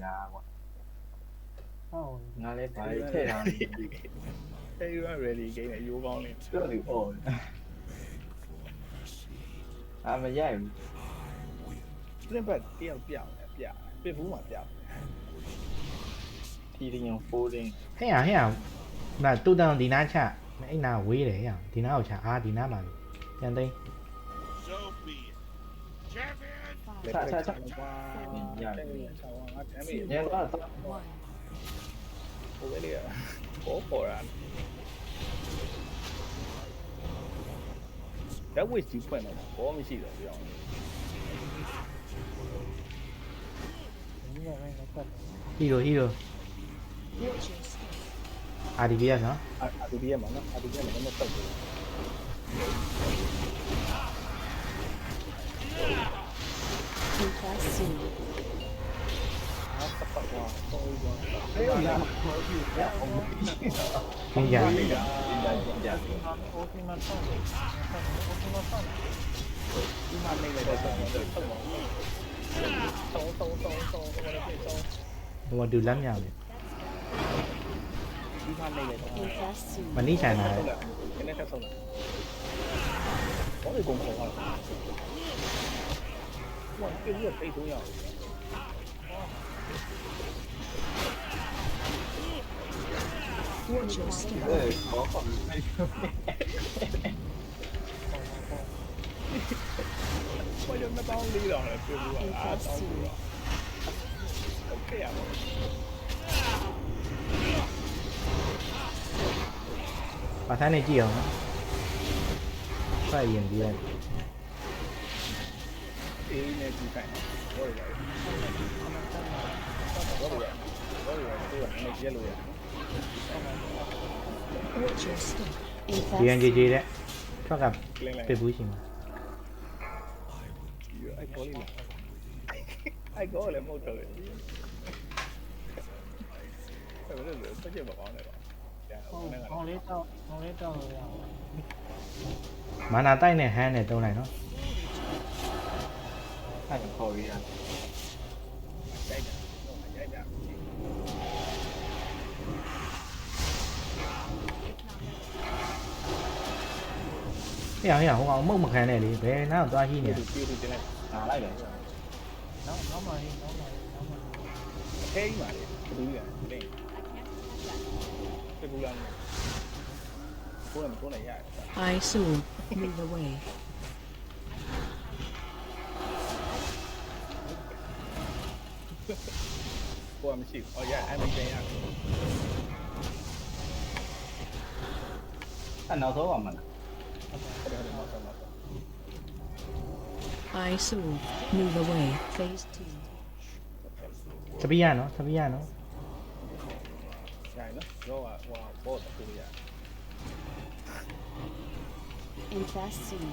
လားကွာ ဟုတ် ငါလည်းဘာထည့်ထားလဲ everyone ready game အယိုးကောင်းနေ ပြောသူအော်အာမရိုက်ဘူး ပြင်ပတ်တယောက်ပြောင်းတယ်ပြပြဘူးမှာပြောင်း တီရီယန်ဖိုးတင်း ဟဲ့ဒါတူတောင်ဒီနားချအဲ့နာဝေးတယ်ဟဲ့ဒီနားကိုချအာဒီနားမှာပြန်သိမ်း ကွာတယ်ငါတမ်းမေး ညတော့ ဟိုလေပေါ်တာဓာတ်ဝစ်ကြီးဖွင့်တော့ဘောမရှိတော့ပြောင်း ဟီရိုအာဒီဘီရနော် အာဒီဘီမှာနော်အာဒီဘီမှာတော့တက်တယ် 哎呦呀，ကျင်းကြ ဒီမှာနေလိုက်တော့ဆုံး ဟိုတူလမ်းမြောက်တယ် ဒီမှာနေလိုက်တော့ မနိချန်တာ နည်းနည်းထပ်ဆုံးလာဘောလေးကုန်ခေါ်သွားတယ်ဟိုပြည့်ပြည့်300 哎，好好，我就没当理了，对不对？啊，当不了。OK 啊。 ပါသန်းနေကြည့်အောင်နော်ဖိုက်ရင်ပြီးလိုက် အေးနဲ့ဒီတိုင်းဘောရယ်ဘောရယ်ဘောရယ်ဒီကနေကျဲလို့ရ DNJJ တဲ့ထွက်ကပစ်ဘူးရှိမှာ အဲ့ကောလေးလားအဲ့ကောလည်းမဟုတ်တော့ဘူးအဲ့ဒါလည်းစကြမကောင်းတယ်တော့ လေးတော့မာနာတိုက်နဲ့ဟန်းနဲ့တုံးလိုက်နော် 看你口语啊， ရိုက်တာရိုက်တာ ဟဲ့ဟိုကောင်မုတ်မခံနဲ့လေဘယ်နားကိုသွားရှိနေ ဒီပြည့်တင်လိုက် 拿来的， နောက်မှ အသေးကြီးပါလေဘူးရလင်းပြဘူးလားကိုယ်လည်းရတယ် I saw move away. ကိုယ်မရှိဘူးအော်ရအဲ့မတင်ရ 看挠头我们了， ဟုတ်တယ်ဟုတ်တယ် I saw move away. Phase 2. သပိရနော်သပိရနော် ရိုက်နော်ရောဟိုဘောတခုရ In fast scene.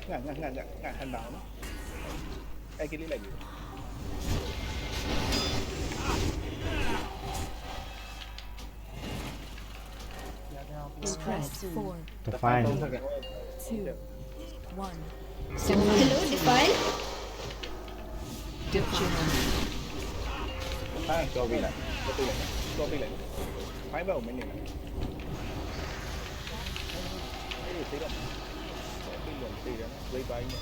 ငါဟန်တာနော်အဲ့ကလေးလိုက်ပြီ In fast 4, တဖိုင်း 2, 1. Hello, Defile. Define. 看交给了， တော့ပြလိုက်ဖိုင်းဘက်ကိုမင်းနေလားအေးသေးတော့ပြီးတော့သေးတယ်ဝေးပိုင်းနဲ့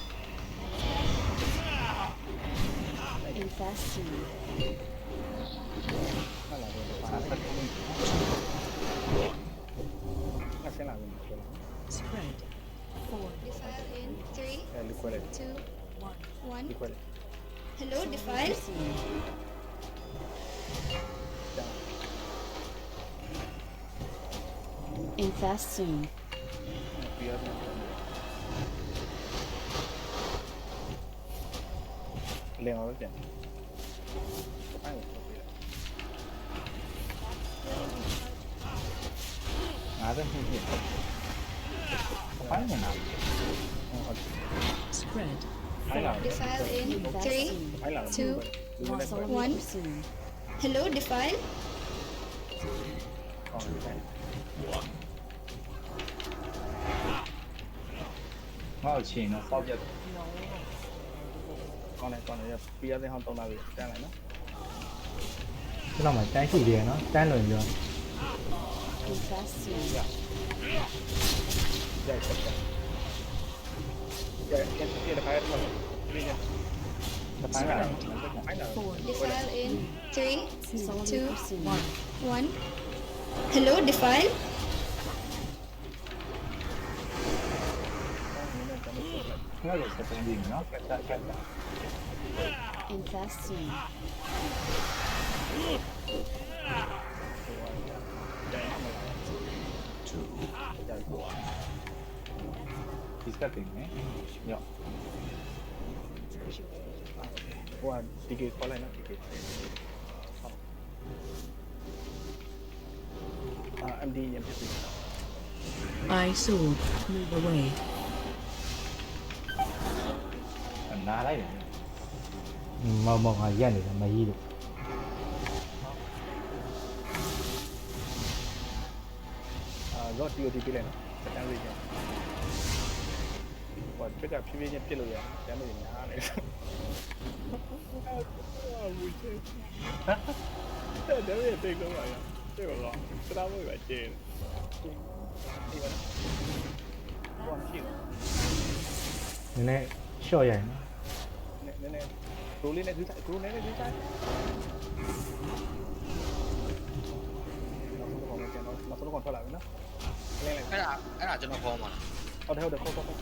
In fast scene. ဟာလာတော့ငါဆင်းလာပြီဆိုတော့ Spread. 4, Defile in 3, အဲ့ဒီခွဲလိုက် 2, 1. ဒီခွဲလိုက် Hello, Defile. scene. In fast scene. ပြီးတော့လင်းအောင်ပြန်ဖိုင်းကိုပြလိုက် 拿着屁屁，翻着拿， Spread. ဖိုင်းလာ Defile in In fast 3, scene. ဖိုင်းလာ 2. One. Soon. Hello, Defile. ကောင်းပြီ ငါ့ကိုချင်းတော့စောက်ပြတ်တယ် ကောင်းတယ်ပြီးရတဲ့ဟောင်း3နာရီတန်းလိုက်နော် ကျွန်တော်မှတန်းရှိသေးတယ်နော်တန်းလွန်ပြော Confess soon. ရိုက်ဆက်တယ်ကဲတခါရတော့ပြင်းရ စပိုင်းလာတယ် အဲ့ဒါ Defile in 3, Solid Two. pursuit. 1. Hello, Defile. ငါ့ကိုစပိုင်းပြီးနော်ကတ်ကတ် Confess soon. ဒီစကတ်တင်နေညော့ ဟိုကဒီကေခေါ်လိုက်နော်ဒီကေMD ရပြပြီ I sword. Move away. နားလိုက်တယ် မောင်ကရက်နေတယ်မကြီးလို့ တော့ TOT ပြလိုက်နော်တန်းလေးချင်းဟိုပြက်ကဖြည်းဖြည်းချင်းပြစ်လို့ရတန်းလေးညားနေဘူးချစ်တဲ့ရဲ့တိတ်တော့ပါရတဲ့ကောစတားမွေးပါကျင်းဒီပါဘာဖြစ် နည်းနည်းရှော့ရိုင်နော် နည်းဂရိုးလေးနဲ့ဒီဆိုင်ဂရိုးနဲ့ဒီဆိုင်နောက်ဆုံးတော့ထွက်လာပြီနော်လင်းလိုက် အဲ့ဒါကျွန်တော်ခေါ်မှာ ဟုတ်တယ်ခေါ်ဟေးလ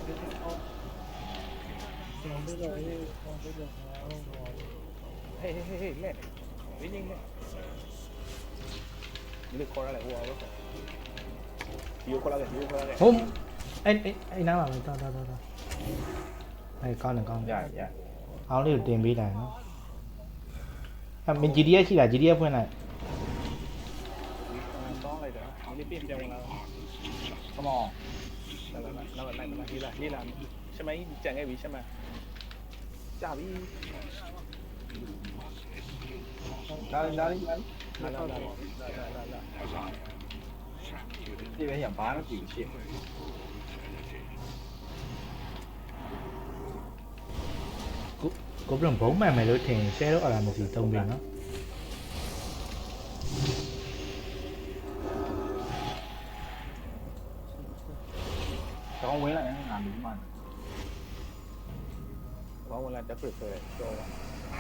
က်ဝင်းကြီးလက်ဒီခေါ်ရလဲဟိုအောင်ဒီခေါ်လာတယ် ဟုတ်အဲ့နားပါမယ်တော်အဲ့ကောင်းတယ် ရ အောင်လေးကိုတင်ပေးလိုက်နော်အဲ့မ GDS ရှိလား GDS ဖွင့်လိုက် တောင်းလိုက်တာဒီပြင်ပြန်ဝင်လာ come on လာဟေးလာရှမကြီးကြံခဲ့ပြီရှမကြပြီ လာ လာ ဒီပဲရဘာမှမကြည့်ရှင်း ကိုပြန်ဘုံမှန်မယ်လို့ထင်ရှယ်တော့အလားမရှိသုံးပြီနော် ကောင်းဝင်လာရင်ငါလူမှန် ဘောင်းဝင်လာတက်ပြဆွဲကြော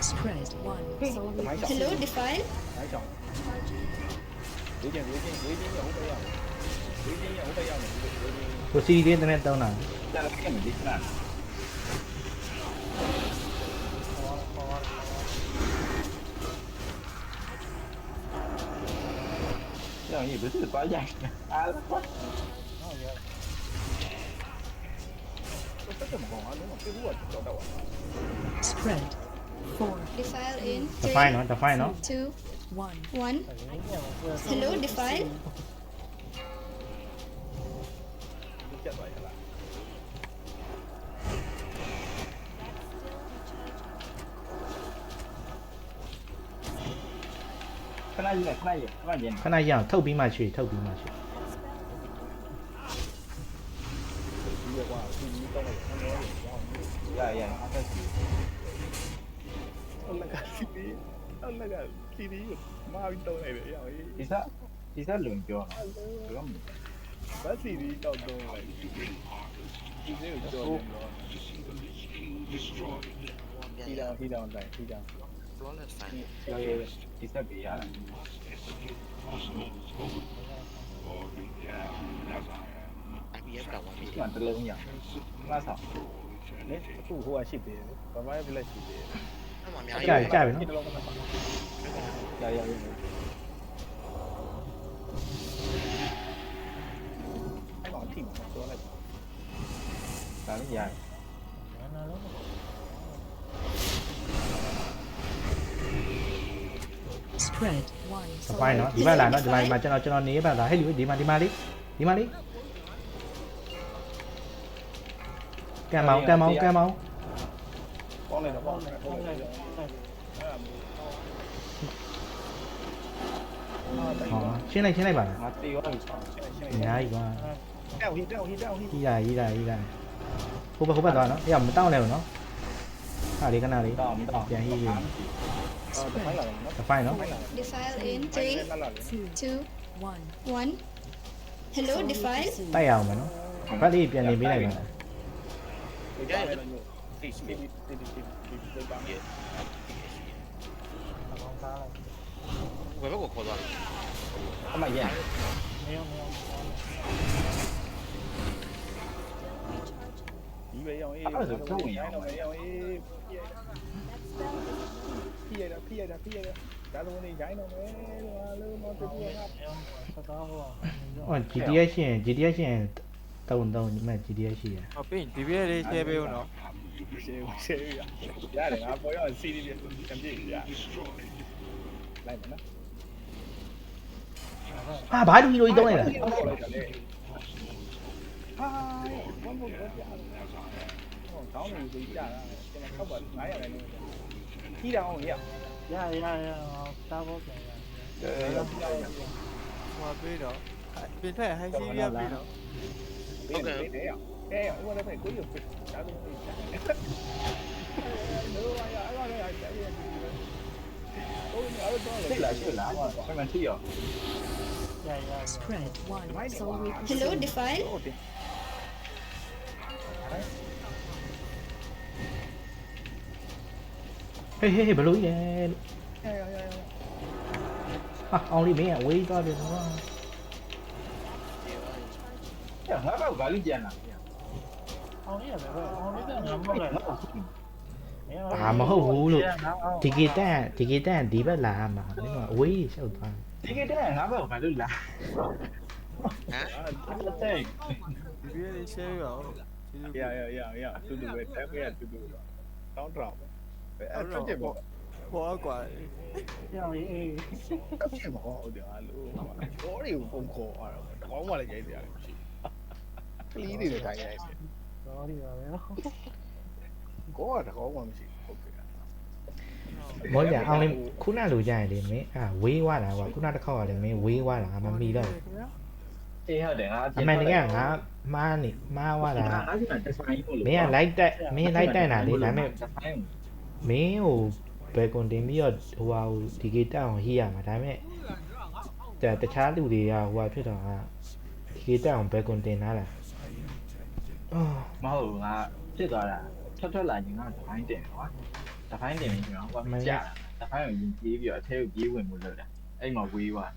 Spread. One. Solid pursuit. Hello, Defile. နိုင်ချောင်းဝေးချင်းရဟုတ်တယ်ရဝေးချင်းရဟုတ်တယ်ရမယ်ဝေးချင်း ကိုစီဒီတဲ့နဲ့တောင်းတာ ကြတယ်ပြန်ဒီကနာ这样也不是关键啊！ တက်တယ်မကောင်းဘူးနော်ပြေဘူးကတော့တော့ Spread. 4. Defile in တဖိုင်း 3, နော်တဖိုင်းနော် 2, 1. 1. Hello, Defile. ပြတ်သွားရလား 看那一个，看那一个，看那一个。 ခဏရအောင်ထုတ်ပြီးမှရွှေထုတ်ပြီးမှရွှေ ဒီကွာဒီတော့လည်းဆန်းရောရောင်းနေ 呀，他在洗。 အလကစီဒီမာပြီးတော့လိုက်တယ်ရောင်းရေး 其实轮标了，这个没。 ဘတ်စီဒီတော့တော့လိုက်ဒီလိုကြောတော့ဟီတောင်တိုင်းဟီတောင် flawless fine 其实别呀。 IPF တော့ဝင်ပြီ 基本都冷呀，那啥。 လေသူ့ဟိုကရှိသေးတယ်ဘာမှမလက်ရှိသေးတယ် အဲ့မှာအများကြီး ကြပြီနော် ဒီလိုကမှ 呀，အဲ့ကောင်ထိမှာပြောလိုက် 咱们呀， Spread. 1. တဖိုင်းနော်ဒီဘက်လာနော်ဒီမှာကျွန်တော်နေဘက်လာဟဲ့လူဒီမှာလေးကံမောင်း ပေါင်းလိုက်တော့ပေါင်းလိုက်တော့အဲ့ဒါမျိုး ဟောရှင်းလိုက်ပါလား 俺对我一唱， အများကြီးကွာ တောက်ဟီ ကြီးတာ ဟိုဘက်သွားနော်မတောင်းလဲဘူးနော်ခါလေးခဏလေး တော့မတော့ ပြန်ရေးရေး အော်တဖိုင်းလာတယ်နော် တဖိုင်နော် Defile in 3, လာလာလေ 2, 2, 1. Hello, Defile. တိုက်ရအောင်မနော်ဘက်လေးပြန်နေပေးလိုက်ပါ ဒီကြားရတယ်ညို့ဒီပါမြေ ဝယ်ဘက်ကိုခေါ်သွား အမရဲ့ ဒီပဲရောင်းအေးရောင်းအေးဖိရတာဒါလုံးနေဂျိုင်းတော့မယ်လို့မတူဘူးက ဟော GTS ရှင်တုံဒီမဲ့ GTS ရှိရ ဟောပြင်ဒီပြည့်လေး share ပေးဦးနော် ရှေးရတယ်ငါပေါ်ရစီးလေးပြန်ပြေးရလိုက်မနော် ဟာဘာတူဟီရိုကြီးတုံးလိုက်တာ ဟာဘာမို့တော့ကြာဟောကောင်းနေပြီကြာတာကျွန်တော်ခောက်ပါ900ရနေကြီးတောင်ရ ဟောပေးတော့ပြင်ထက် high C ရပေးတော့ ဟုတ်ကဲ့ဟိုလည်းပဲကိုရုပ်ဖြစ်ဒါတော့ပြချာလို့ရအဲ့ဒါလည်းအဲ့ဒါလည်းဟိုနေတော့ သိလားရှိလားဟောဆမန်တီရော spread 1, soul reaper Hello, Defile. ဟုတ်တယ် ဟေးဘလို့ရဲ ရ ဟာအောင်လေးမင်းဝေးသွားပြီကွာ ငါတော့ဂါလိကျန်လာ အာမဟုတ်ဘူးလို့ဒီကေတန်ဒီဘက်လာမှာမင်းကအဝေးရှောက်သွား ဒီကတည်းကငါတော့ဘာလို့လာ ဟမ် တဲ့ ဒီပြည့်လေး share ပေးပါဦး ရတူတူပဲတက်ခဲ့တူတူတောင်းတောင်းအဲ့ဖက်ချက်ပေါ့ ဘောကွာ ချက်ပေါ့ဟုတ်တယ်အားလို့ဘောတွေကိုပုံခေါ်အားတော့တကောင်းမှလည်းရိုက်ကြရတယ်မရှိကလီးတွေလည်းတိုင်းရိုက်တယ်ကောတကောင်းမှမရှိဟုတ်ကဲ့ မောကြအောင်လေးခုနလိုကြရင်လေမင်းအာဝေးသွားတာကွာခုနတစ်ခေါက်ကလည်းမင်းဝေးသွားတာမမီတော့ အေးဟုတ်တယ်ငါ အမှန်တကယ်ငါမားသွားတာ ငါဒီမှာဒီဇိုင်းကို မင်းကလိုက်တက်တာလေဒါပေမဲ့ ဒီဇိုင်း မင်းဟိုဘယ်ကွန်တင်ပြီးတော့ဟိုဟာဒီကေတက်အောင်ဟိရမှာဒါပေမဲ့တခြားလူတွေကဟိုဟာဖြစ်တော့ဟာဒီကေတက်အောင်ဘယ်ကွန်တင်လာလားအော် မဟုတ်ငါဖြစ်သွားတာထွက်လာရင်ငါဒီဇိုင်းတင်ကွာဒီဇိုင်းတင်ပြီးတော့ဟိုကမကြဒီဇိုင်းကိုရင်ပြေးပြီးတော့အထဲကိုပြေးဝင်မှုလုပ်တာအဲ့မှာဝေးသွား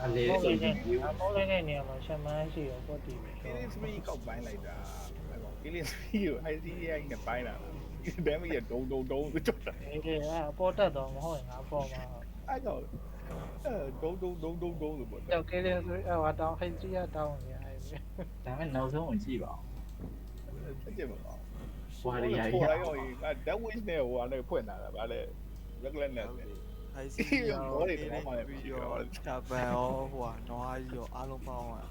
အလေဆိုရင်ပြေးဝင် Killing ကောက်ပိုင်းလိုက်တာအဲ့ပေါ့ Killing ကို ICI နဲ့ပိုင်းလာဒဲမီရဒုံဒုံကျွတ်တာအဲ့တော့ဒုံဒုံလို့ပေါ့ ဒါမဲ့နောက်ဆုံးဝင်ကြည့်ပါဦး ဆက်ကြည့်ပါဦး ဘွာရီယာ ဟို ကြီး ရောthat wish နဲ့ဟိုကနေဖွင့်လာတာဗာလဲ regular နဲ့ high C ရောပြီးတော့တာပန်ရောဟိုနွားကြီးရောအားလုံးပေါင်းอ่ะ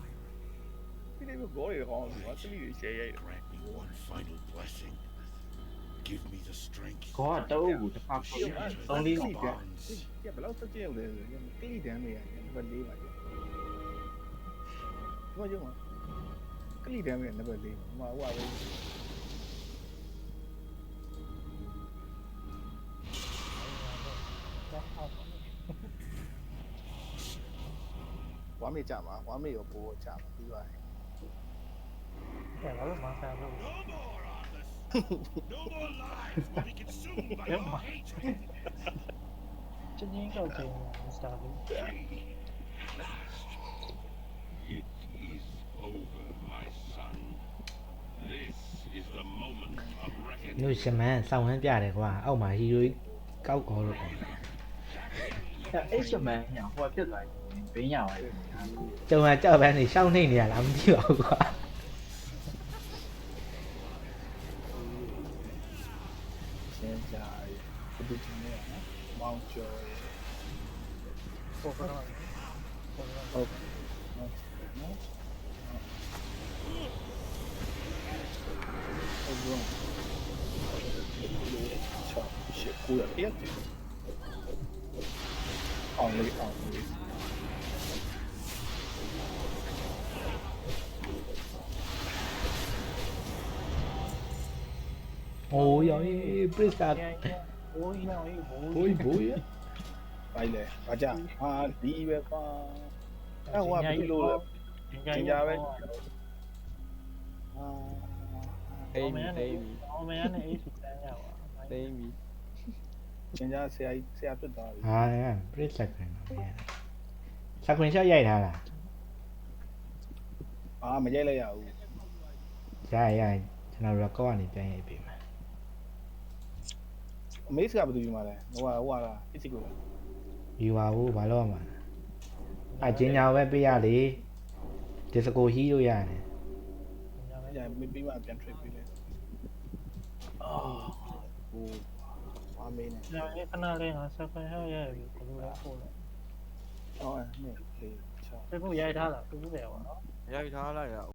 ဒီနေ့ဘောတွေကောင်းပြီကွာစလီတွေ share ရိုက်တယ် One final blessing. Give me the strength. ကောတော့ဘူးတစ်ခါပြီး3-4 ကလီ နှစ် တန်းကဘယ်လောက်စကြဲလဲဆိုရင်ကလီတန်းတွေရတယ်နံပါတ်4ပါကျတော့ကလီတန်းတွေနံပါတ်4ဟိုဟာပဲဝါမေကြမှာဝါမေရောပိုးကြမှာပြီးပါတယ် No more lives will be consumed by your hate. It is over, my son. This is the moment of reckoning. ညရှမန်းစောင်းဝမ်းပြတယ်ကွာအောက်မှာဟီရိုကောက်ကောလို့ အဲ့ရှမန်ညာဟိုဖြစ်သွားရင်ဘင်းရပါလေ ကျုံကကြောက်ပန်းနေရှောင်းနေရလားမသိပါဘူးကွာ ရှင်းကြရဘယ်သူချင်းလဲနော်မောင်ကျော်ရဟုတ်ကဲ့ဟုတ်နော်ဟုတ်ကဲ့ချောရှေ့ကိုရပြတ်အောင်လေး โอ้ยปริสตา โอ้ยน้อยโอ้ โอ้ยโอ้ย ไปเลยอาจารย์ดีပဲကွာအဲ့ဟိုကဘယ်လိုလဲကျင်ကြပဲအိမ်မီအိမ်မီ အောင်မရနဲ့အေးစုတန်းရပါ အိမ်မီ ကျင်ကြဆရာဖြစ်သွားပြီ ဟာပရိစက်ခွင်ပါဗျာစခွင်ရှော့ရိုက်ထားလား မရိုက်လိုက်ရဘူး ရကျွန်တော် record ကနေပြန်ရိုက်ပေးမယ် အမေးစကဘယ်သူယူมาလဲဟိုလားအစ်စီကိုလား ယူပါဘူးဘာလို့ရမှာကျင်းညာပဲပေးရလေဒီစကိုဟီးလို့ရတယ် ကြာမပြီးမှပြန် trade ပေးလိုက်ဟိုအမေးနဲ့ ညာလေးခဏလေးငါစကွန်ဟဲ့ရဲ့ဘယ်လိုလဲပို့လဲ နဲ့လေချာ Facebook ရိုက်ထားတာသူ့တယ်ပါနော် ရိုက်ထားလိုက်တာ